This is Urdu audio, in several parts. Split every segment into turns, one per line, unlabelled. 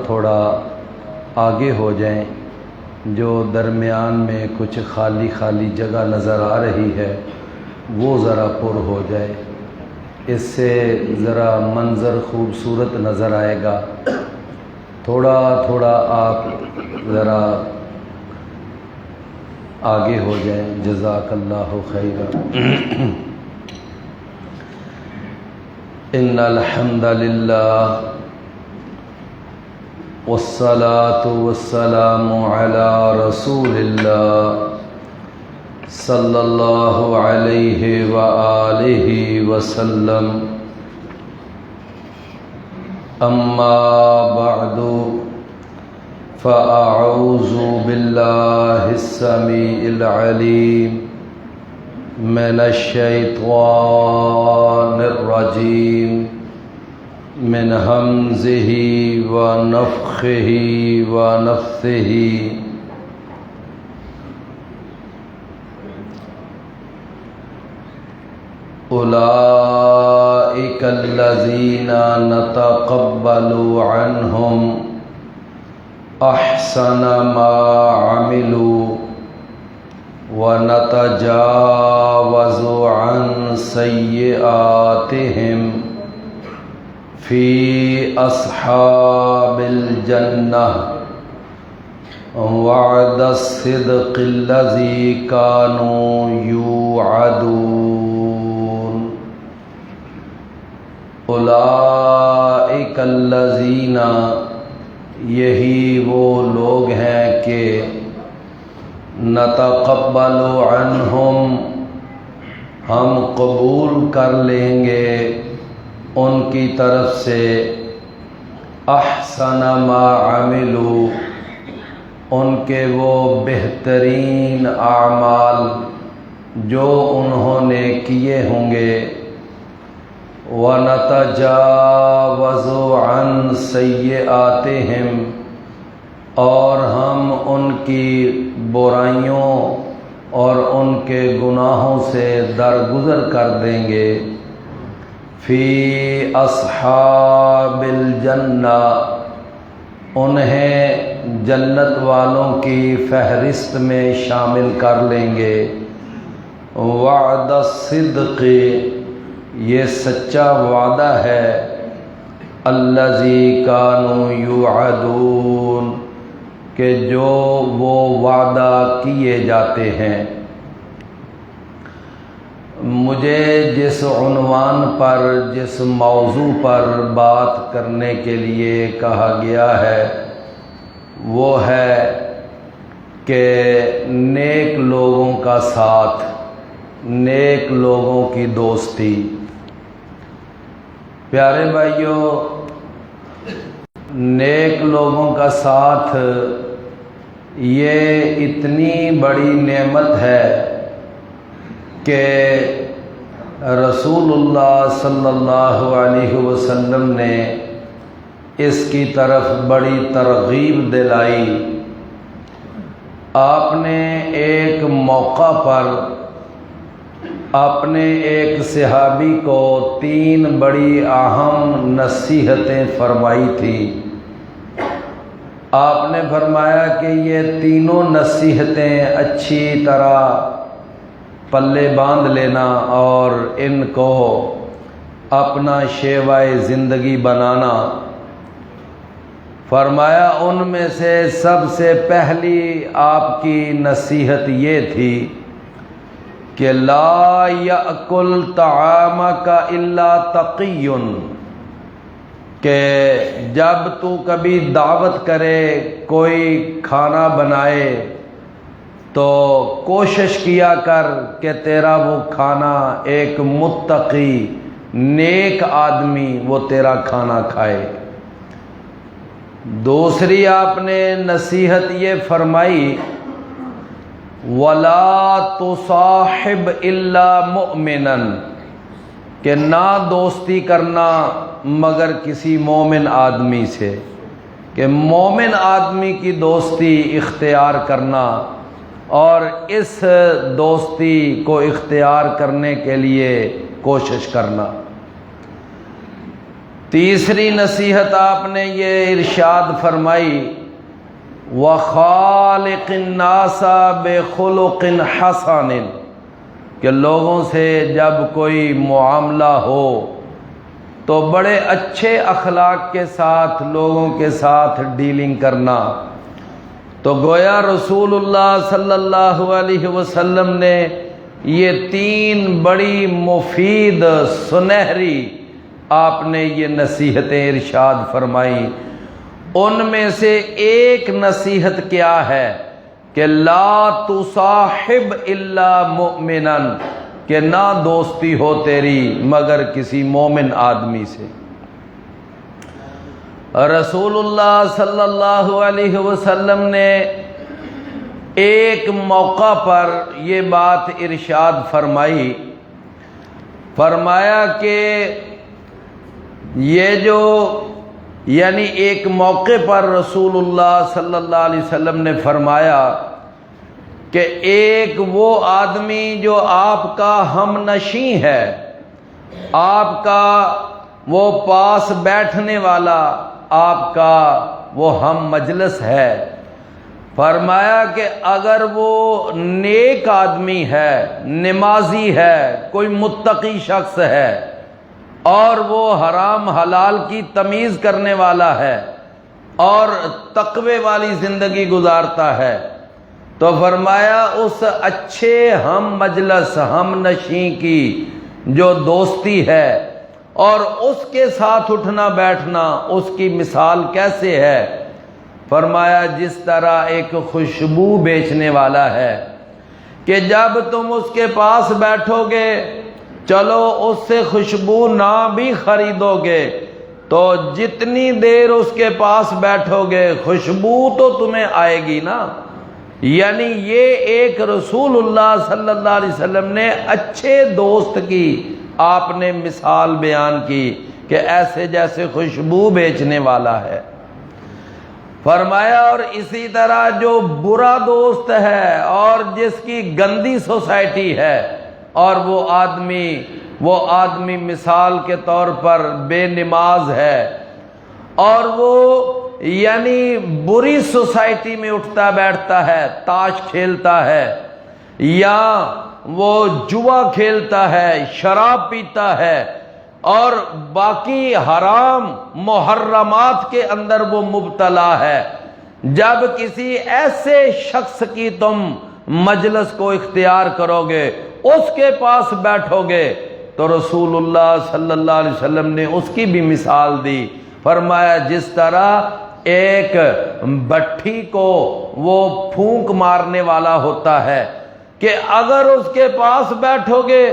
تھوڑا آگے ہو جائیں، جو درمیان میں کچھ خالی خالی جگہ نظر آ رہی ہے وہ ذرا پر ہو جائے، اس سے ذرا منظر خوبصورت نظر آئے گا۔ تھوڑا تھوڑا آپ ذرا آگے ہو جائیں، جزاک اللہ خیرا۔ ان الحمد للہ والصلاة والسلام علی رسول اللہ صلی اللہ علیہ وآلہ وسلم، اما بعد فاعوذ باللہ السمیع العلیم من الشیطان الرجیم من ہمزہ ونفخہ ونفثہ۔ اولئک الذین نتقبل عنہم احسن ما عملوا وَنَتَجَاوَزُ عَنْ سَيِّئَاتِهِمْ فِي أَصْحَابِ الْجَنَّةِ وَعْدَ الصِّدْقِ الَّذِي كَانُوا يُوعَدُونَ۔ اولئک الذین، یہی وہ لوگ ہیں کہ نتقبل عنہم، ہم قبول کر لیں گے ان کی طرف سے، احسن ما عملوا، ان کے وہ بہترین اعمال جو انہوں نے کیے ہوں گے، وَنَتَجَاوَزُ عَنْ سَيِّئَاتِهِمْ، اور ہم ان کی برائیوں اور ان کے گناہوں سے درگزر کر دیں گے، فی اصحاب الجنہ، انہیں جنت والوں کی فہرست میں شامل کر لیں گے، وعد الصدق، یہ سچا وعدہ ہے، الذی کانوا یوعدون، کہ جو وہ وعدہ کیے جاتے ہیں۔ مجھے جس عنوان پر، جس موضوع پر بات کرنے کے لیے کہا گیا ہے وہ ہے کہ نیک لوگوں کا ساتھ، نیک لوگوں کی دوستی۔ پیارے بھائیوں، نیک لوگوں کا ساتھ یہ اتنی بڑی نعمت ہے کہ رسول اللہ صلی اللہ علیہ وسلم نے اس کی طرف بڑی ترغیب دلائی۔ آپ نے ایک موقع پر اپنے ایک صحابی کو 3 بڑی اہم نصیحتیں فرمائی تھی۔ آپ نے فرمایا کہ یہ تینوں نصیحتیں اچھی طرح پلے باندھ لینا اور ان کو اپنا شیوہ زندگی بنانا۔ فرمایا ان میں سے سب سے پہلی آپ کی نصیحت یہ تھی کہ لا یأکل طعامک الا تقی، کہ جب تو کبھی دعوت کرے، کوئی کھانا بنائے تو کوشش کیا کر کہ تیرا وہ کھانا ایک متقی نیک آدمی وہ تیرا کھانا کھائے۔ دوسری آپ نے نصیحت یہ فرمائی وَلَا تُصَاحِبْ إِلَّا مُؤْمِنًا، کہ نہ دوستی کرنا مگر کسی مومن آدمی سے، کہ مومن آدمی کی دوستی اختیار کرنا، اور اس دوستی کو اختیار کرنے کے لیے کوشش کرنا۔ تیسری نصیحت آپ نے یہ ارشاد فرمائی وَخَالِقِ النَّاسَ بِخُلُقٍ حَسَنٍ، کہ لوگوں سے جب کوئی معاملہ ہو تو بڑے اچھے اخلاق کے ساتھ لوگوں کے ساتھ ڈیلنگ کرنا۔ تو گویا رسول اللہ صلی اللہ علیہ وسلم نے یہ تین بڑی مفید سنہری آپ نے یہ نصیحتیں ارشاد فرمائیں۔ ان میں سے ایک نصیحت کیا ہے کہ لا تصاحب الا مؤمنا، کہ نہ دوستی ہو تیری مگر کسی مومن آدمی سے۔ رسول اللہ صلی اللہ علیہ وسلم نے ایک موقع پر یہ بات ارشاد فرمائی، فرمایا کہ یہ جو یعنی ایک موقع پر رسول اللہ صلی اللہ علیہ وسلم نے فرمایا کہ ایک وہ آدمی جو آپ کا ہم نشیں ہے، آپ کا وہ پاس بیٹھنے والا، آپ کا وہ ہم مجلس ہے، فرمایا کہ اگر وہ نیک آدمی ہے، نمازی ہے، کوئی متقی شخص ہے اور وہ حرام حلال کی تمیز کرنے والا ہے اور تقوی والی زندگی گزارتا ہے، تو فرمایا اس اچھے ہم مجلس ہم نشیں کی جو دوستی ہے اور اس کے ساتھ اٹھنا بیٹھنا، اس کی مثال کیسے ہے؟ فرمایا جس طرح ایک خوشبو بیچنے والا ہے کہ جب تم اس کے پاس بیٹھو گے، چلو اس سے خوشبو نہ بھی خریدو گے تو جتنی دیر اس کے پاس بیٹھو گے خوشبو تو تمہیں آئے گی نا۔ یعنی یہ ایک رسول اللہ صلی اللہ علیہ وسلم نے اچھے دوست کی آپ نے مثال بیان کی کہ ایسے جیسے خوشبو بیچنے والا ہے۔ فرمایا اور اسی طرح جو برا دوست ہے اور جس کی گندی سوسائٹی ہے اور وہ آدمی مثال کے طور پر بے نماز ہے اور وہ یعنی بری سوسائٹی میں اٹھتا بیٹھتا ہے، تاش کھیلتا ہے یا وہ جوا کھیلتا ہے، شراب پیتا ہے اور باقی حرام محرمات کے اندر وہ مبتلا ہے، جب کسی ایسے شخص کی تم مجلس کو اختیار کرو گے، اس کے پاس بیٹھو گے، تو رسول اللہ صلی اللہ علیہ وسلم نے اس کی بھی مثال دی، فرمایا جس طرح ایک بٹھی کو وہ پھونک مارنے والا ہوتا ہے کہ اگر اس کے پاس بیٹھو گے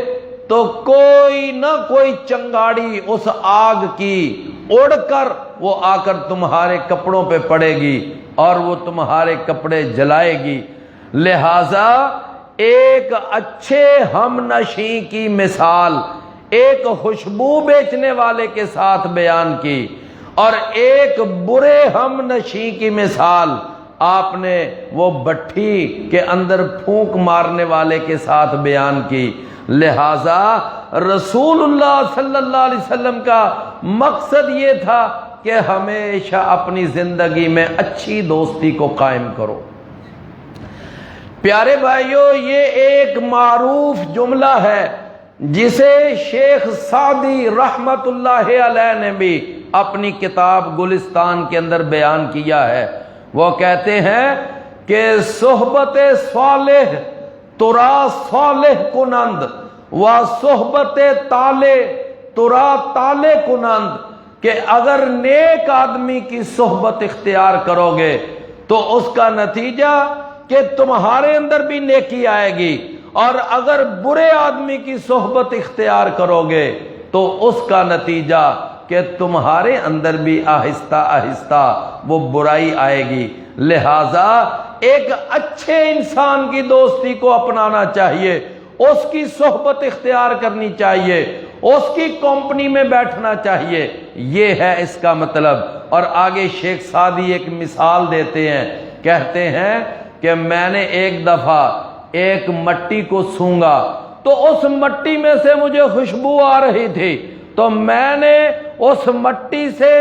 تو کوئی نہ کوئی چنگاڑی اس آگ کی اڑ کر وہ آ کر تمہارے کپڑوں پہ پڑے گی اور وہ تمہارے کپڑے جلائے گی۔ لہذا ایک اچھے ہم نشیں کی مثال ایک خوشبو بیچنے والے کے ساتھ بیان کی اور ایک برے ہم نشیں کی مثال آپ نے وہ بٹھی کے اندر پھونک مارنے والے کے ساتھ بیان کی۔ لہذا رسول اللہ صلی اللہ علیہ وسلم کا مقصد یہ تھا کہ ہمیشہ اپنی زندگی میں اچھی دوستی کو قائم کرو۔ پیارے بھائیو، یہ ایک معروف جملہ ہے جسے شیخ سعدی رحمت اللہ علیہ نے بھی اپنی کتاب گلستان کے اندر بیان کیا ہے۔ وہ کہتے ہیں کہ صحبت صالح ترا صالح کنند و صحبت طالع ترا طالع کنند، کہ اگر نیک آدمی کی صحبت اختیار کرو گے تو اس کا نتیجہ کہ تمہارے اندر بھی نیکی آئے گی، اور اگر برے آدمی کی صحبت اختیار کرو گے تو اس کا نتیجہ کہ تمہارے اندر بھی آہستہ آہستہ وہ برائی آئے گی۔ لہذا ایک اچھے انسان کی دوستی کو اپنانا چاہیے، اس کی صحبت اختیار کرنی چاہیے، اس کی کمپنی میں بیٹھنا چاہیے، یہ ہے اس کا مطلب۔ اور آگے شیخ سعدی ایک مثال دیتے ہیں، کہتے ہیں کہ میں نے ایک دفعہ ایک مٹی کو سونگا تو اس مٹی میں سے مجھے خوشبو آ رہی تھی، تو میں نے اس مٹی سے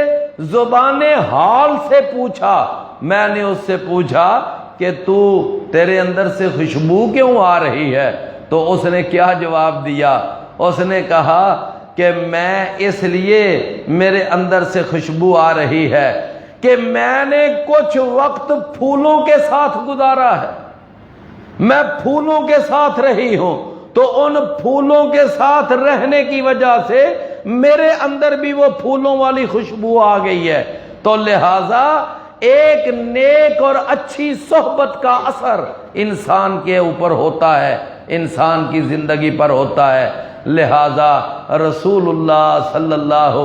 زبان حال سے پوچھا، میں نے اس سے پوچھا کہ تیرے اندر سے خوشبو کیوں آ رہی ہے؟ تو اس نے کیا جواب دیا؟ اس نے کہا کہ میں اس لیے میرے اندر سے خوشبو آ رہی ہے کہ میں نے کچھ وقت پھولوں کے ساتھ گزارا ہے، میں پھولوں کے ساتھ رہی ہوں، تو ان پھولوں کے ساتھ رہنے کی وجہ سے میرے اندر بھی وہ پھولوں والی خوشبو آ گئی ہے۔ تو لہذا ایک نیک اور اچھی صحبت کا اثر انسان کے اوپر ہوتا ہے، انسان کی زندگی پر ہوتا ہے۔ لہذا رسول اللہ صلی اللہ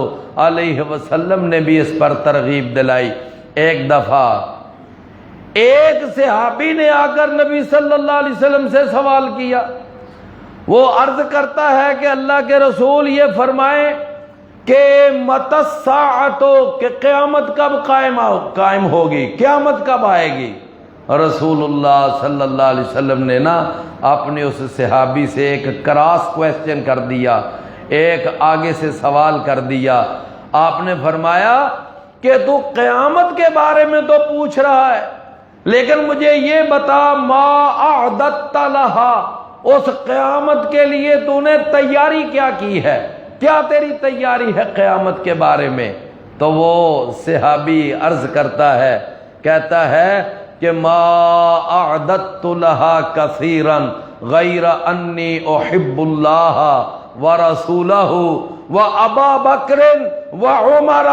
علیہ وسلم نے بھی اس پر ترغیب دلائی۔ ایک دفعہ ایک صحابی نے آ کر نبی صلی اللہ علیہ وسلم سے سوال کیا، وہ عرض کرتا ہے کہ اللہ کے رسول یہ فرمائیں کہ متی الساعۃ، کہ قیامت کب قائم ہوگی، قیامت کب آئے گی؟ رسول اللہ صلی اللہ علیہ وسلم نے اپنے اس صحابی سے ایک کراس کویسچن کر دیا، ایک آگے سے سوال کر دیا۔ آپ نے فرمایا کہ تو قیامت کے بارے میں تو پوچھ رہا ہے، لیکن مجھے یہ بتا ما اعددت لہا، اس قیامت کے لیے تو نے تیاری کیا کی ہے، کیا تیری تیاری ہے قیامت کے بارے میں؟ تو وہ صحابی عرض کرتا ہے، کہتا ہے کہ ما اعددت لہا کثیرا غیر انی احب اللہ ورسولہ وابا بکر وعمر۔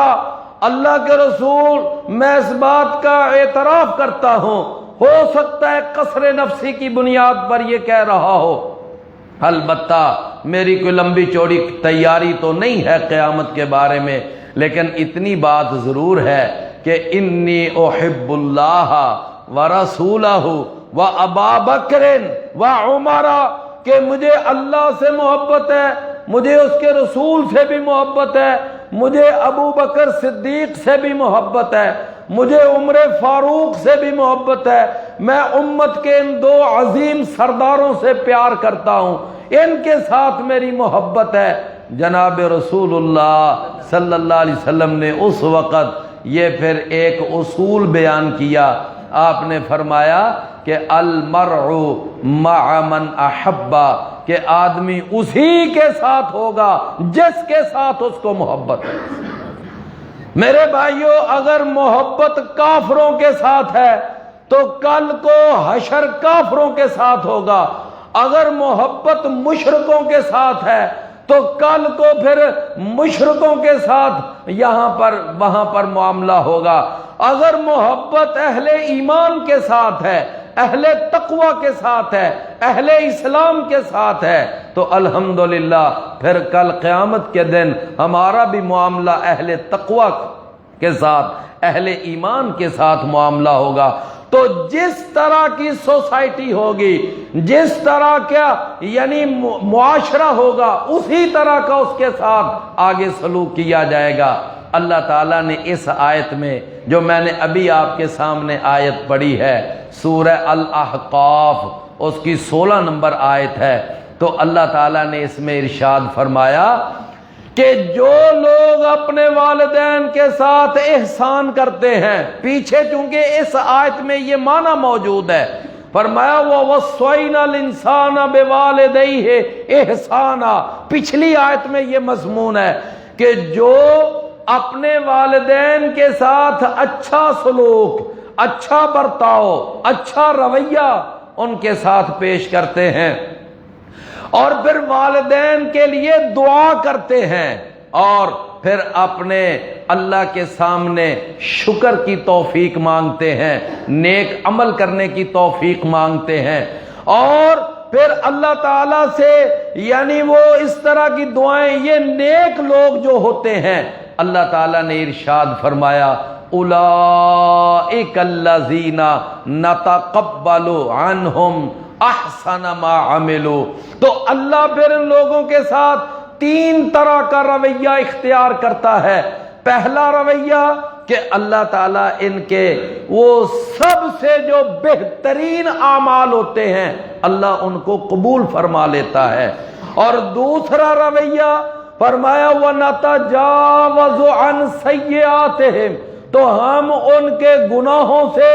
اللہ کے رسول، میں اس بات کا اعتراف کرتا ہوں، ہو سکتا ہے قصر نفسی کی بنیاد پر یہ کہہ رہا ہو، البتہ میری کوئی لمبی چوڑی تیاری تو نہیں ہے قیامت کے بارے میں، لیکن اتنی بات ضرور ہے کہ انی احب اللہ ورسولہ وابا بکر وعمر، کہ مجھے اللہ سے محبت ہے، مجھے اس کے رسول سے بھی محبت ہے، مجھے ابو بکر صدیق سے بھی محبت ہے، مجھے عمر فاروق سے بھی محبت ہے، میں امت کے ان دو عظیم سرداروں سے پیار کرتا ہوں، ان کے ساتھ میری محبت ہے۔ جناب رسول اللہ صلی اللہ علیہ وسلم نے اس وقت یہ پھر ایک اصول بیان کیا۔ آپ نے فرمایا کہ المرء مع من احب، کہ آدمی اسی کے ساتھ ہوگا جس کے ساتھ اس کو محبت ہے۔ میرے بھائیوں، اگر محبت کافروں کے ساتھ ہے تو کل کو حشر کافروں کے ساتھ ہوگا، اگر محبت مشرکوں کے ساتھ ہے تو کل کو پھر مشرکوں کے ساتھ وہاں پر معاملہ ہوگا۔ اگر محبت اہل ایمان کے ساتھ ہے، اہل تقوی کے ساتھ ہے، اہل اسلام کے ساتھ ہے، تو الحمدللہ پھر کل قیامت کے دن ہمارا بھی معاملہ اہل تقوی کے ساتھ، اہل ایمان کے ساتھ معاملہ ہوگا۔ تو جس طرح کی سوسائٹی ہوگی، جس طرح کا یعنی معاشرہ ہوگا، اسی طرح کا اس کے ساتھ آگے سلوک کیا جائے گا۔ اللہ تعالیٰ نے اس آیت میں جو میں نے ابھی آپ کے سامنے آیت پڑھی ہے، سورہ الاحقاف، اس کی 16 نمبر آیت ہے، تو اللہ تعالیٰ نے اس میں ارشاد فرمایا کہ جو لوگ اپنے والدین کے ساتھ احسان کرتے ہیں، پیچھے چونکہ اس آیت میں یہ معنی موجود ہے، فرمایا وَوَصَّيْنَا الْإِنسَانَ بِوَالِدَيْهِ احسانا، پچھلی آیت میں یہ مضمون ہے کہ جو اپنے والدین کے ساتھ اچھا سلوک، اچھا برتاؤ، اچھا رویہ ان کے ساتھ پیش کرتے ہیں، اور پھر والدین کے لیے دعا کرتے ہیں، اور پھر اپنے اللہ کے سامنے شکر کی توفیق مانگتے ہیں، نیک عمل کرنے کی توفیق مانگتے ہیں، اور پھر اللہ تعالیٰ سے یعنی وہ اس طرح کی دعائیں، یہ نیک لوگ جو ہوتے ہیں، اللہ تعالیٰ نے ارشاد فرمایا اولئک الذین نتقبل عنہم احسن ما عملوا، تو اللہ پھر ان لوگوں کے ساتھ 3 طرح کا رویہ اختیار کرتا ہے۔ پہلا رویہ کہ اللہ تعالیٰ ان کے وہ سب سے جو بہترین اعمال ہوتے ہیں، اللہ ان کو قبول فرما لیتا ہے، اور دوسرا رویہ فرمایا وَنَتَجَاوَزُ عَنْ سَيِّئَاتِهِمْ، تو ہم ان کے گناہوں سے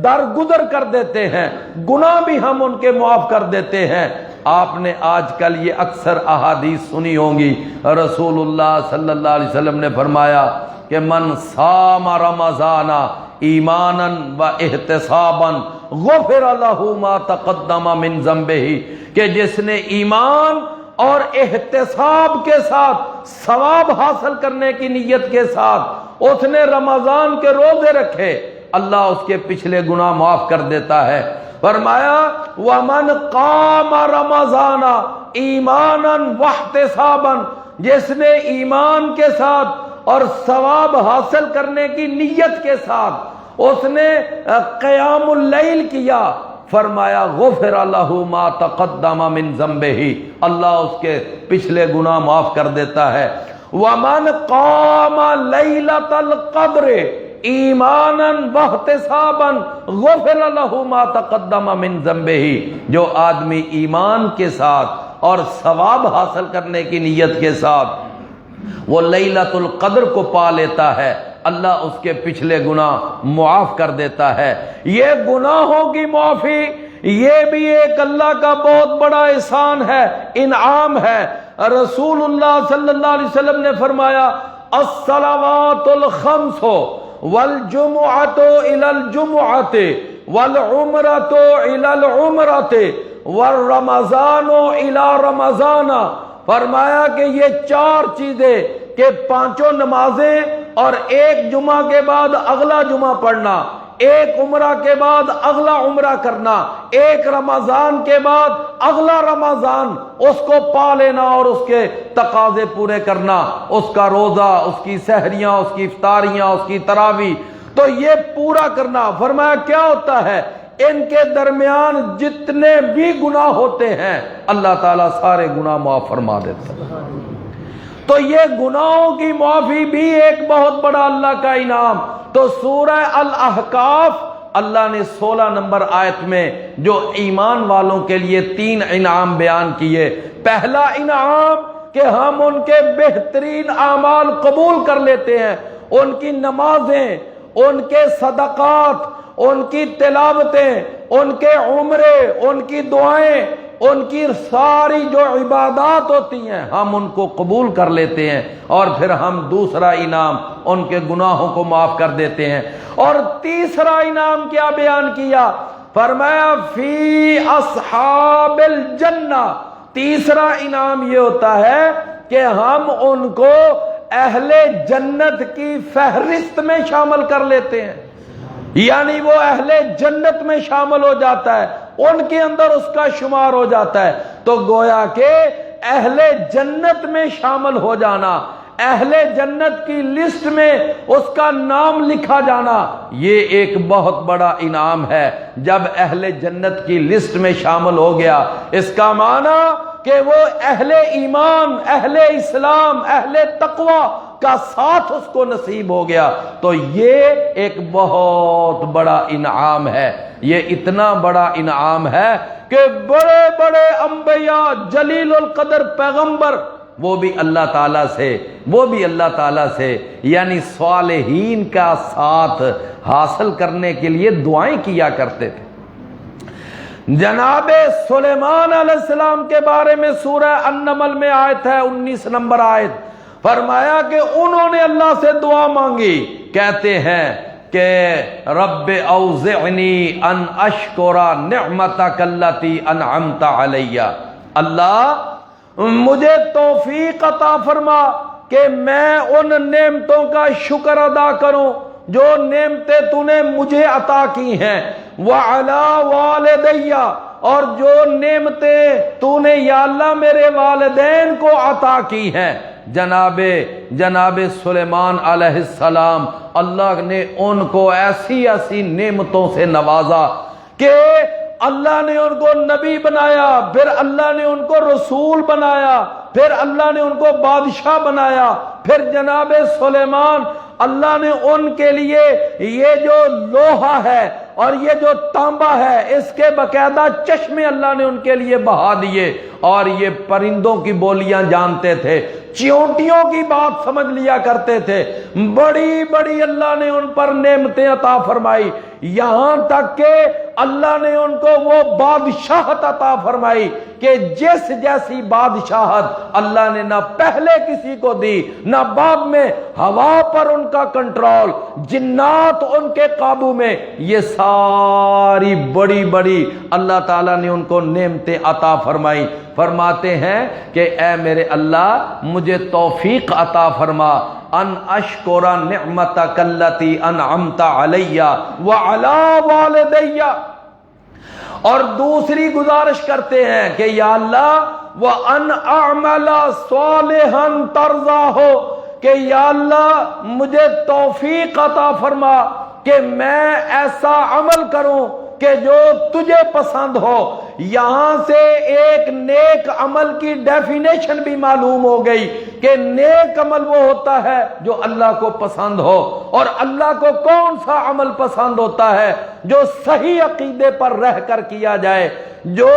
درگزر کر دیتے ہیں، گناہ بھی ہم ان کے معاف کر دیتے ہیں۔ آپ نے آج کل یہ اکثر احادیث سنی ہوں گی، رسول اللہ صلی اللہ علیہ وسلم نے فرمایا کہ من صام رمضان ایمانا و احتسابا غفر له ما تقدم من ذنبہ، کہ جس نے ایمان اور احتساب کے ساتھ، ثواب حاصل کرنے کی نیت کے ساتھ اس نے رمضان کے روزے رکھے، اللہ اس کے پچھلے گناہ معاف کر دیتا ہے۔ فرمایا وَمَنْ قَامَ رَمَضَانَ ایمانا واحتسابا، جس نے ایمان کے ساتھ اور ثواب حاصل کرنے کی نیت کے ساتھ اس نے قیام اللیل کیا، فرمایا غفر له ما تقدم من ذنبہ، اللہ اس کے پچھلے گناہ معاف کر دیتا ہے۔ وَمَنْ قَامَ لَيْلَةَ الْقَدْرِ ایمانا واحتسابا غفر له ما تقدم من ذنبہ، جو آدمی ایمان کے ساتھ اور ثواب حاصل کرنے کی نیت کے ساتھ وہ لیلۃ القدر کو پا لیتا ہے، اللہ اس کے پچھلے گناہ معاف کر دیتا ہے۔ یہ گناہوں کی معافی یہ بھی ایک اللہ کا بہت بڑا احسان ہے، انعام ہے۔ رسول اللہ صلی اللہ علیہ وسلم نے فرمایا الصلوات الخمس والجمعۃ الی الجمعۃ والعمرۃ الی العمرۃ والرمضان الی رمضان، فرمایا کہ یہ چار چیزیں کہ پانچوں نمازیں اور ایک جمعہ کے بعد اگلا جمعہ پڑھنا، ایک عمرہ کے بعد اگلا عمرہ کرنا، ایک رمضان کے بعد اگلا رمضان اس کو پا لینا اور اس کے تقاضے پورے کرنا، اس کا روزہ، اس کی سحریاں، اس کی افطاریاں، اس کی تراویح، تو یہ پورا کرنا۔ فرمایا کیا ہوتا ہے، ان کے درمیان جتنے بھی گناہ ہوتے ہیں اللہ تعالیٰ سارے گناہ معاف فرما دیتا ہے۔ تو یہ گناہوں کی معافی بھی ایک بہت بڑا اللہ کا انعام۔ تو سورہ الاحقاف اللہ نے 16 نمبر آیت میں جو ایمان والوں کے لیے 3 انعام بیان کیے۔ پہلا انعام کہ ہم ان کے بہترین اعمال قبول کر لیتے ہیں، ان کی نمازیں، ان کے صدقات، ان کی تلاوتیں، ان کے عمرے، ان کی دعائیں، ان کی ساری جو عبادات ہوتی ہیں ہم ان کو قبول کر لیتے ہیں، اور پھر ہم دوسرا انعام ان کے گناہوں کو معاف کر دیتے ہیں۔ اور تیسرا انعام کیا بیان کیا، فرمایا فی اصحاب الجنہ، تیسرا انعام یہ ہوتا ہے کہ ہم ان کو اہل جنت کی فہرست میں شامل کر لیتے ہیں، یعنی وہ اہل جنت میں شامل ہو جاتا ہے، ان کے اندر اس کا شمار ہو جاتا ہے۔ تو گویا کہ اہل جنت میں شامل ہو جانا، اہل جنت کی لسٹ میں اس کا نام لکھا جانا، یہ ایک بہت بڑا انعام ہے۔ جب اہل جنت کی لسٹ میں شامل ہو گیا، اس کا معنی کہ وہ اہل ایمان، اہل اسلام، اہل تقوی کا ساتھ اس کو نصیب ہو گیا، تو یہ ایک بہت بڑا انعام ہے۔ یہ اتنا بڑا انعام ہے کہ بڑے بڑے انبیاء، جلیل القدر پیغمبر، وہ بھی اللہ تعالیٰ سے یعنی صالحین کا ساتھ حاصل کرنے کے لیے دعائیں کیا کرتے تھے۔ جناب سلیمان علیہ السلام کے بارے میں سورہ النمل میں آیت ہے 19 نمبر آیت، فرمایا کہ انہوں نے اللہ سے دعا مانگی، کہتے ہیں کہ رب اوزعنی ان اشکر نعمتک التی انعمت علی، اللہ مجھے توفیق عطا فرما کہ میں ان نعمتوں کا شکر ادا کروں جو نعمتیں تو نے مجھے عطا کی ہیں، وعلی والدی، اور جو نعمتیں تو نے یا اللہ میرے والدین کو عطا کی ہیں۔ جناب سلیمان علیہ السلام، اللہ نے ان کو ایسی ایسی نعمتوں سے نوازا کہ اللہ نے ان کو نبی بنایا، پھر اللہ نے ان کو رسول بنایا، پھر اللہ نے ان کو بادشاہ بنایا، پھر جناب سلیمان اللہ نے ان کے لیے یہ جو لوہا ہے اور یہ جو تانبا ہے اس کے باقاعدہ چشمے اللہ نے ان کے لیے بہا دیے، اور یہ پرندوں کی بولیاں جانتے تھے، چیونٹیوں کی بات سمجھ لیا کرتے تھے، بڑی بڑی اللہ نے ان پر نعمتیں عطا فرمائی، یہاں تک کہ اللہ نے ان کو وہ بادشاہت عطا فرمائی کہ جس جیسی بادشاہت اللہ نے نہ پہلے کسی کو دی نہ بعد میں، ہوا پر ان کا کنٹرول، جنات ان کے قابو میں، یہ ساری بڑی بڑی اللہ تعالیٰ نے ان کو نعمتیں عطا فرمائی۔ فرماتے ہیں کہ اے میرے اللہ مجھے توفیق عطا فرما ان اشکر نعمتک التی انعمت علی وعلی والدی، اور دوسری گزارش کرتے ہیں کہ یا اللہ وان اعمل صالحا ترضاہ، کہ یا اللہ مجھے توفیق عطا فرما کہ میں ایسا عمل کروں کہ جو تجھے پسند ہو۔ یہاں سے ایک نیک عمل کی ڈیفینیشن بھی معلوم ہو گئی کہ نیک عمل وہ ہوتا ہے جو اللہ کو پسند ہو، اور اللہ کو کون سا عمل پسند ہوتا ہے؟ جو صحیح عقیدے پر رہ کر کیا جائے، جو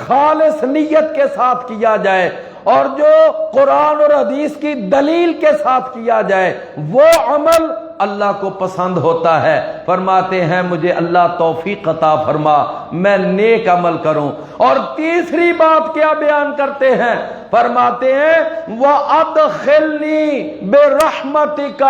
خالص نیت کے ساتھ کیا جائے، اور جو قرآن اور حدیث کی دلیل کے ساتھ کیا جائے، وہ عمل اللہ کو پسند ہوتا ہے۔ فرماتے ہیں مجھے اللہ توفیق عطا فرما میں نیک عمل کروں۔ اور تیسری بات کیا بیان کرتے ہیں؟ فرماتے ہیں وَأَدْخِلْنِي بِرَحْمَتِكَ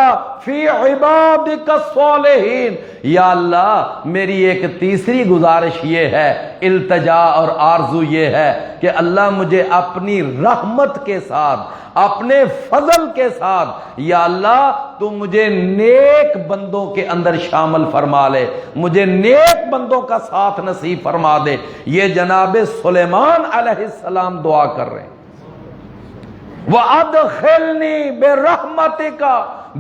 فِي عِبَادِكَ الصَّالِحِينَ، یا اللہ میری ایک تیسری گزارش یہ ہے، التجا اور آرزو یہ ہے کہ اللہ مجھے اپنی رحمت کے ساتھ، اپنے فضل کے ساتھ، یا اللہ تو مجھے نیک بندوں کے اندر شامل فرما لے، مجھے نیک بندوں کا ساتھ نصیب فرما دے۔ یہ جناب سلیمان علیہ السلام دعا کر رہے ہیں۔ وَأَدْخِلْنِي بِرَحْمَتِكَ،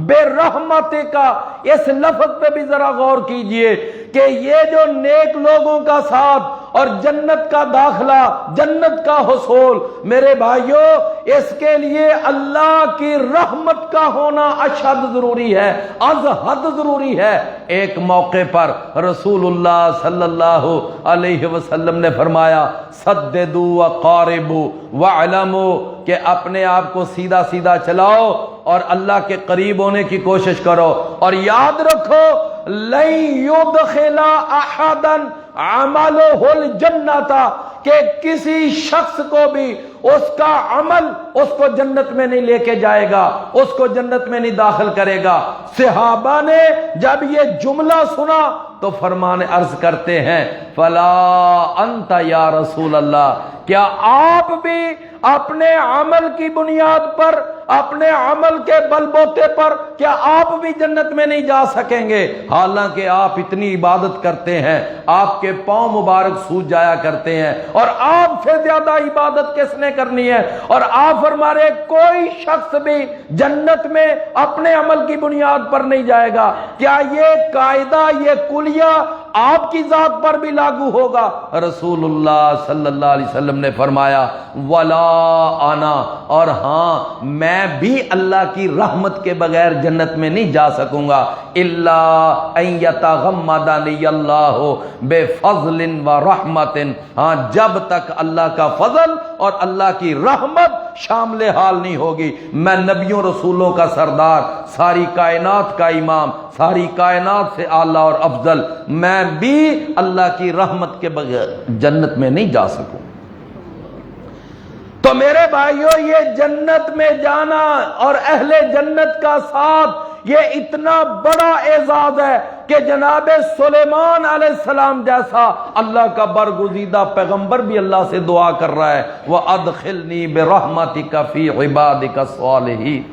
بِرَحْمَتِكَ، اس لفظ پہ بھی ذرا غور کیجئے کہ یہ جو نیک لوگوں کا ساتھ اور جنت کا داخلہ، جنت کا حصول، میرے بھائیوں اس کے لیے اللہ کی رحمت کا ہونا اشد ضروری ہے، از حد ضروری ہے۔ ایک موقع پر رسول اللہ صلی اللہ علیہ وسلم نے فرمایا سددوا وقاربوا واعلموا، کہ اپنے آپ کو سیدھا سیدھا چلاؤ اور اللہ کے قریب ہونے کی کوشش کرو، اور یاد رکھو لن يدخل احدا عملہ الجنت، کہ کسی شخص کو بھی اس کا عمل اس کو جنت میں نہیں لے کے جائے گا، اس کو جنت میں نہیں داخل کرے گا۔ صحابہ نے جب یہ جملہ سنا تو فرمان عرض کرتے ہیں فلا انت یا رسول اللہ، کیا آپ بھی اپنے عمل کی بنیاد پر، اپنے عمل کے بل بوتے پر، کیا آپ بھی جنت میں نہیں جا سکیں گے؟ حالانکہ آپ اتنی عبادت کرتے ہیں، آپ کے پاؤں مبارک سوج جایا کرتے ہیں، اور آپ سے زیادہ عبادت کس نے کرنی ہے؟ اور آپ فرما رہے کوئی شخص بھی جنت میں اپنے عمل کی بنیاد پر نہیں جائے گا۔ کیا یہ قاعدہ، یہ کلیہ آپ کی ذات پر بھی لاگو ہوگا؟ رسول اللہ صلی اللہ علیہ وسلم نے فرمایا ولا انا، اور ہاں میں بھی اللہ کی رحمت کے بغیر جنت میں نہیں جا سکوں گا، الا ان یتغمدنی اللہ بفضل و رحمت، ہاں جب تک اللہ کا فضل اور اللہ کی رحمت شامل حال نہیں ہوگی۔ میں نبیوں رسولوں کا سردار، ساری کائنات کا امام، ساری کائنات سے اعلیٰ اور افضل، میں بھی اللہ کی رحمت کے بغیر جنت میں نہیں جا سکوں۔ تو میرے بھائیوں یہ جنت میں جانا اور اہل جنت کا ساتھ، یہ اتنا بڑا اعزاز ہے کہ جناب سلیمان علیہ السلام جیسا اللہ کا برگزیدہ پیغمبر بھی اللہ سے دعا کر رہا ہے وَأَدْخِلْنِي بِرَحْمَتِكَ فِي عِبَادِكَ الصَّالِحِينَ۔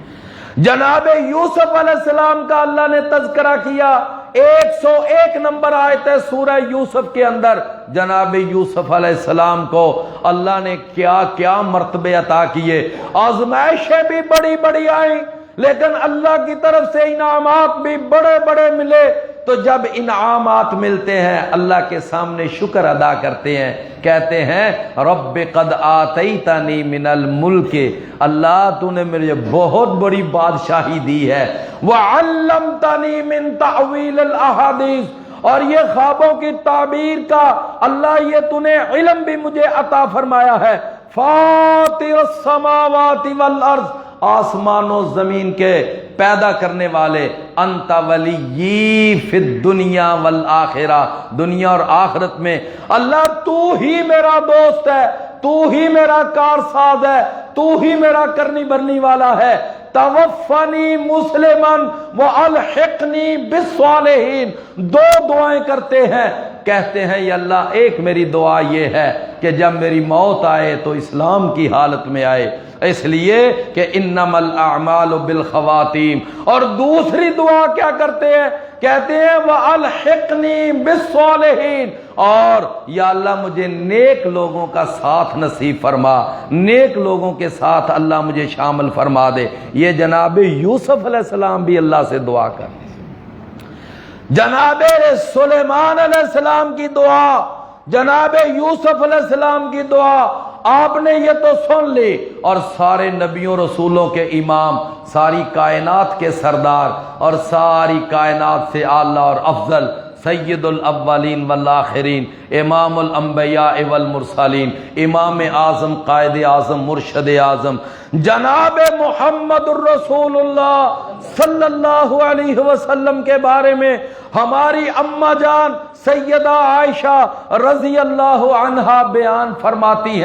جناب یوسف علیہ السلام کا اللہ نے تذکرہ کیا، 101 نمبر آیت ہے سورہ یوسف کے اندر۔ جناب یوسف علیہ السلام کو اللہ نے کیا کیا مرتبے عطا کیے، آزمائشیں بھی بڑی بڑی آئیں، لیکن اللہ کی طرف سے انعامات بھی بڑے بڑے ملے۔ تو جب انعامات ملتے ہیں اللہ کے سامنے شکر ادا کرتے ہیں، کہتے ہیں رب قد آتیتنی من الملک، اللہ تو نے مجھے بہت بڑی بادشاہی دی ہے، وعلمتنی من تأویل الاحادیث، اور یہ خوابوں کی تعبیر کا اللہ یہ تو نے علم بھی مجھے عطا فرمایا ہے، فاطر السماوات والارض، آسمان و زمین کے پیدا کرنے والے، انت ولی فی الدنیا والآخرہ، دنیا اور آخرت میں اللہ تو ہی میرا دوست ہے، تو ہی میرا کارساز ہے، تو ہی میرا کرنی بھرنی والا ہے۔ توفنی مسلمن والحقنی بالصالحین، دو دعائیں کرتے ہیں، کہتے ہیں یا اللہ ایک میری دعا یہ ہے کہ جب میری موت آئے تو اسلام کی حالت میں آئے، اس لیے کہ انما الاعمال بالخواتیم، اور دوسری دعا کیا کرتے ہیں؟ کہتے ہیں والحقنی بالصالحین، اور یا اللہ مجھے نیک لوگوں کا ساتھ نصیب فرما، نیک لوگوں کے ساتھ اللہ مجھے شامل فرما دے۔ یہ جناب یوسف علیہ السلام بھی اللہ سے دعا کر، جناب سلیمان علیہ السلام کی دعا، جناب یوسف علیہ السلام کی دعا آپ نے یہ تو سن لی، اور سارے نبیوں رسولوں کے امام، ساری کائنات کے سردار، اور ساری کائنات سے اعلیٰ اور افضل سید الاولین والآخرین، امام الانبیاء والمرسلین، امام اعظم، قائد اعظم، مرشد اعظم، جناب محمد الرسول اللہ صلی اللہ علیہ وسلم کے بارے میں ہماری اماں جان سیدہ عائشہ رضی اللہ عنہا بیان فرماتی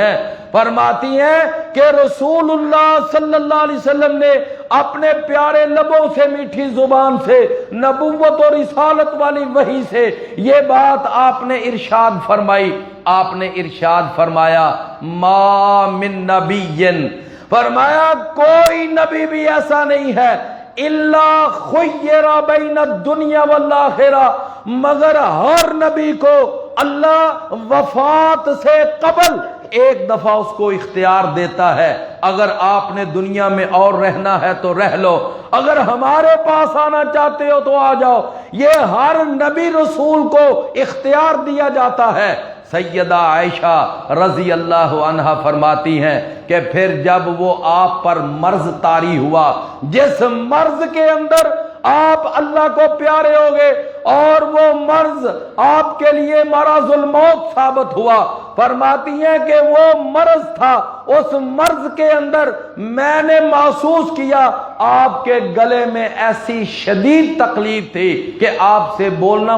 ہیں کہ رسول اللہ صلی اللہ علیہ وسلم نے اپنے پیارے لبوں سے، میٹھی زبان سے، نبوت اور رسالت والی وحی سے یہ بات آپ نے ارشاد فرمائی۔ آپ نے ارشاد فرمایا ما من نبی، فرمایا کوئی نبی بھی ایسا نہیں ہے الا خیر بین الدنیا والآخرہ، مگر ہر نبی کو اللہ وفات سے قبل ایک دفعہ اس کو اختیار دیتا ہے، اگر آپ نے دنیا میں اور رہنا ہے تو رہ لو، اگر ہمارے پاس آنا چاہتے ہو تو آ جاؤ، یہ ہر نبی رسول کو اختیار دیا جاتا ہے۔ سیدہ عائشہ رضی اللہ عنہا فرماتی ہیں کہ پھر جب وہ آپ پر مرض طاری ہوا، جس مرض کے اندر آپ اللہ کو پیارے ہو گئے اور وہ مرض آپ کے لیے مرض الموت ثابت ہوا، فرماتی ہیں کہ وہ مرض تھا، اس مرض کے اندر میں نے محسوس کیا آپ کے گلے میں ایسی شدید تکلیف تھی کہ آپ سے بولنا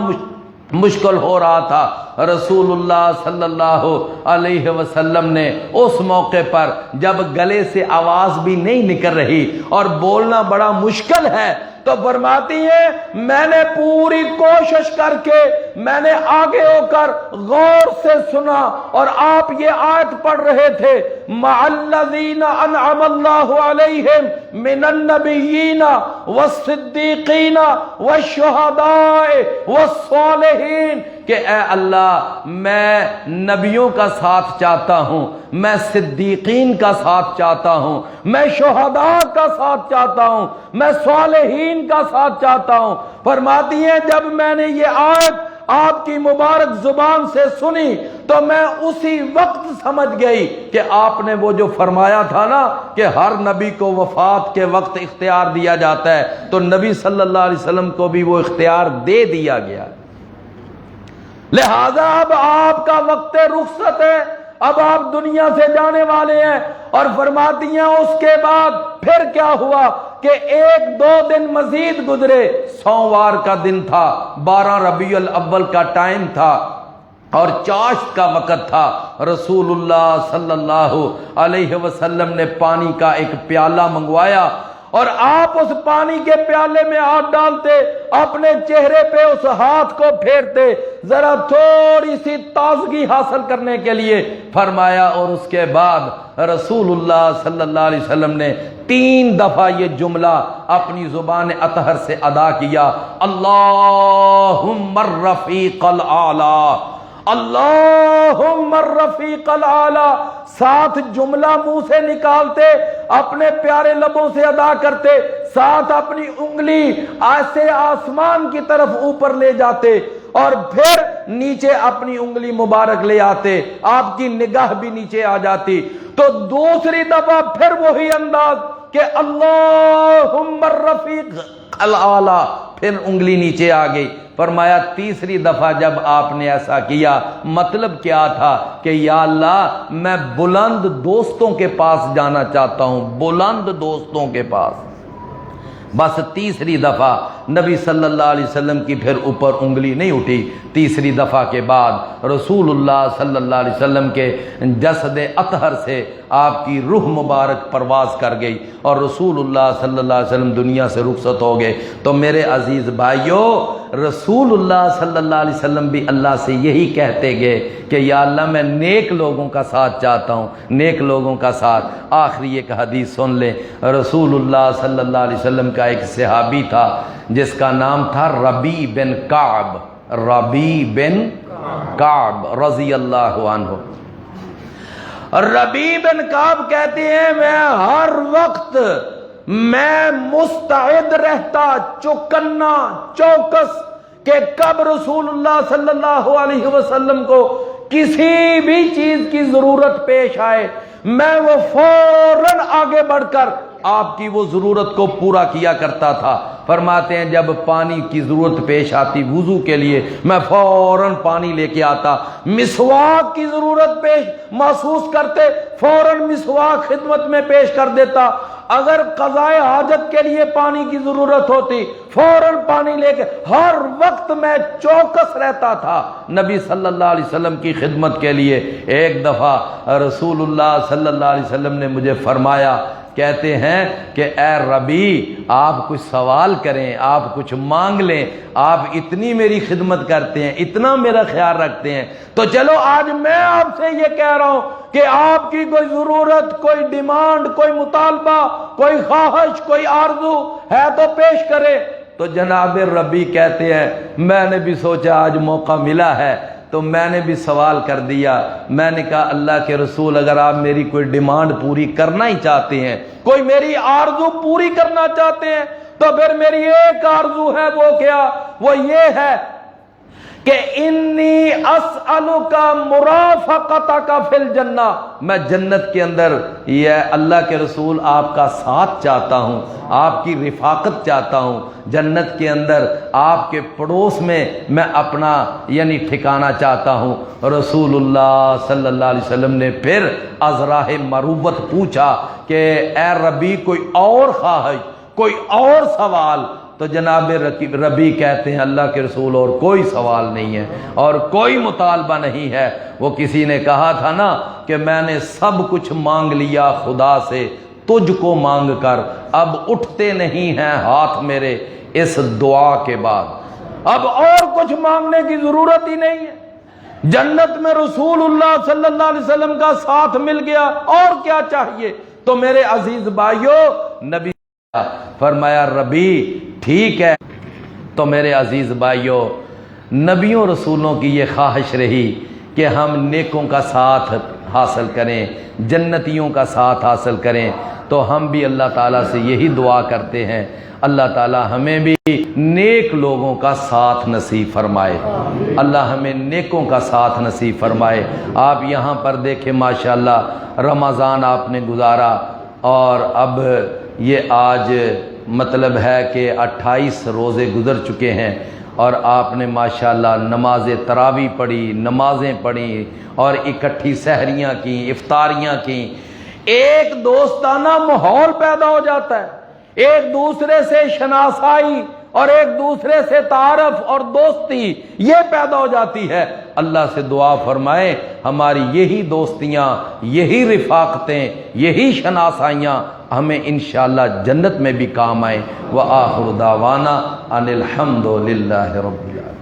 مشکل ہو رہا تھا۔ رسول اللہ صلی اللہ علیہ وسلم نے اس موقع پر جب گلے سے آواز بھی نہیں نکل رہی اور بولنا بڑا مشکل ہے تو فرماتی ہیں میں نے پوری کوشش کر کے میں نے آگے ہو کر غور سے سنا، اور آپ یہ آیت پڑھ رہے تھے مع الذین انعم اللہ علیہم من النبیین والصدیقین والشہداء والصالحین، کہ اے اللہ میں نبیوں کا ساتھ چاہتا ہوں، میں صدیقین کا ساتھ چاہتا ہوں، میں شہداء کا ساتھ چاہتا ہوں، میں صالحین کا ساتھ چاہتا ہوں۔ فرماتی ہیں جب میں نے یہ آیت آپ کی مبارک زبان سے سنی تو میں اسی وقت سمجھ گئی کہ آپ نے وہ جو فرمایا تھا نا کہ ہر نبی کو وفات کے وقت اختیار دیا جاتا ہے، تو نبی صلی اللہ علیہ وسلم کو بھی وہ اختیار دے دیا گیا، لہذا اب آپ کا وقت رخصت ہے، اب آپ دنیا سے جانے والے ہیں۔ اور فرماتی ہیں اس کے بعد پھر کیا ہوا کہ ایک دو دن مزید گزرے، سوموار کا دن تھا، 12 ربیع الاول کا ٹائم تھا اور چاشت کا وقت تھا۔ رسول اللہ صلی اللہ علیہ وسلم نے پانی کا ایک پیالہ منگوایا اور آپ اس پانی کے پیالے میں ہاتھ ڈالتے، اپنے چہرے پہ اس ہاتھ کو پھیرتے ذرا تھوڑی سی تازگی حاصل کرنے کے لیے، فرمایا اور اس کے بعد رسول اللہ صلی اللہ علیہ وسلم نے 3 دفعہ یہ جملہ اپنی زبان اطہر سے ادا کیا، اللہم الرفیق الاعلی، اللہم الرفیق الاعلی، 7 جملہ منہ سے نکالتے، اپنے پیارے لبوں سے ادا کرتے، ساتھ اپنی انگلی ایسے آسمان کی طرف اوپر لے جاتے اور پھر نیچے اپنی انگلی مبارک لے آتے، آپ کی نگاہ بھی نیچے آ جاتی، تو دوسری دفعہ پھر وہی انداز کہ اللہم الرفیق الاعلی، پھر انگلی نیچے آ گئی۔ فرمایا تیسری دفعہ جب آپ نے ایسا کیا مطلب کیا تھا کہ یا اللہ میں بلند دوستوں کے پاس جانا چاہتا ہوں، بلند دوستوں کے پاس۔ بس تیسری دفعہ نبی صلی اللہ علیہ وسلم کی پھر اوپر انگلی نہیں اٹھی۔ تیسری دفعہ کے بعد رسول اللہ صلی اللہ علیہ وسلم کے جسد اطہر سے آپ کی روح مبارک پرواز کر گئی اور رسول اللہ صلی اللہ علیہ وسلم دنیا سے رخصت ہو گئے۔ تو میرے عزیز بھائیو، رسول اللہ صلی اللہ علیہ وسلم بھی اللہ سے یہی کہتے گئے کہ یا اللہ میں نیک لوگوں کا ساتھ چاہتا ہوں، نیک لوگوں کا ساتھ۔ آخری ایک حدیث سن لیں، رسول اللہ صلی اللہ علیہ وسلم کا ایک صحابی تھا جس کا نام تھا ربیع بن کعب، ربیع بن کعب رضی اللہ عنہ۔ ربیع بن کعب کہتے ہیں میں ہر وقت میں مستعد رہتا، چوکنا، چوکس کہ کب رسول اللہ صلی اللہ علیہ وسلم کو کسی بھی چیز کی ضرورت پیش آئے میں وہ فوراً آگے بڑھ کر آپ کی وہ ضرورت کو پورا کیا کرتا تھا۔ فرماتے ہیں جب پانی کی ضرورت پیش آتی وضو کے لیے میں فوراً پانی لے کے آتا، مسواک کی ضرورت پیش محسوس کرتے فوراً مسواک خدمت میں پیش کر دیتا، اگر قضائے حاجت کے لیے پانی کی ضرورت ہوتی فوراً پانی لے کے، ہر وقت میں چوکس رہتا تھا نبی صلی اللہ علیہ وسلم کی خدمت کے لیے۔ ایک دفعہ رسول اللہ صلی اللہ علیہ وسلم نے مجھے فرمایا، کہتے ہیں کہ اے ربیع آپ کچھ سوال کریں، آپ کچھ مانگ لیں، آپ اتنی میری خدمت کرتے ہیں، اتنا میرا خیال رکھتے ہیں، تو چلو آج میں آپ سے یہ کہہ رہا ہوں کہ آپ کی کوئی ضرورت، کوئی ڈیمانڈ، کوئی مطالبہ، کوئی خواہش، کوئی آرزو ہے تو پیش کرے۔ تو جناب ربیع کہتے ہیں میں نے بھی سوچا آج موقع ملا ہے تو میں نے بھی سوال کر دیا۔ میں نے کہا اللہ کے رسول اگر آپ میری کوئی ڈیمانڈ پوری کرنا ہی چاہتے ہیں، کوئی میری آرزو پوری کرنا چاہتے ہیں تو پھر میری ایک آرزو ہے، وہ کیا؟ وہ یہ ہے کہ انی اسألک مرافقتک فی الجنہ، میں جنت کے اندر یہ اللہ کے رسول آپ کا ساتھ چاہتا ہوں، آپ کی رفاقت چاہتا ہوں، جنت کے اندر آپ کے پڑوس میں میں اپنا یعنی ٹھکانہ چاہتا ہوں۔ رسول اللہ صلی اللہ علیہ وسلم نے پھر از راہ مروت پوچھا کہ اے ربیع کوئی اور خواہش، کوئی اور سوال؟ تو جناب ربیع کہتے ہیں اللہ کے رسول اور کوئی سوال نہیں ہے اور کوئی مطالبہ نہیں ہے۔ وہ کسی نے کہا تھا نا کہ میں نے سب کچھ مانگ لیا خدا سے تجھ کو مانگ کر، اب اٹھتے نہیں ہیں ہاتھ میرے اس دعا کے بعد، اب اور کچھ مانگنے کی ضرورت ہی نہیں ہے۔ جنت میں رسول اللہ صلی اللہ علیہ وسلم کا ساتھ مل گیا، اور کیا چاہیے؟ تو میرے عزیز بھائیو نبی فرمایا ربیع ٹھیک ہے۔ تو میرے عزیز بھائیو نبیوں رسولوں کی یہ خواہش رہی کہ ہم نیکوں کا ساتھ حاصل کریں، جنتیوں کا ساتھ حاصل کریں، تو ہم بھی اللہ تعالیٰ سے یہی دعا کرتے ہیں اللہ تعالیٰ ہمیں بھی نیک لوگوں کا ساتھ نصیب فرمائے، اللہ ہمیں نیکوں کا ساتھ نصیب فرمائے۔ آپ یہاں پر دیکھیں ماشاءاللہ رمضان آپ نے گزارا اور اب یہ آج مطلب ہے کہ 28 روزے گزر چکے ہیں اور آپ نے ماشاءاللہ نماز تراویح پڑھی، نمازیں پڑھی اور اکٹھی سحریاں کی، افطاریاں کی، ایک دوستانہ ماحول پیدا ہو جاتا ہے، ایک دوسرے سے شناسائی اور ایک دوسرے سے تعارف اور دوستی یہ پیدا ہو جاتی ہے۔ اللہ سے دعا فرمائے ہماری یہی دوستیاں، یہی رفاقتیں، یہی شناسائیاں ہمیں انشاءاللہ جنت میں بھی کام آئیں۔ وآخر دعوانا ان الحمد للہ رب العالمین۔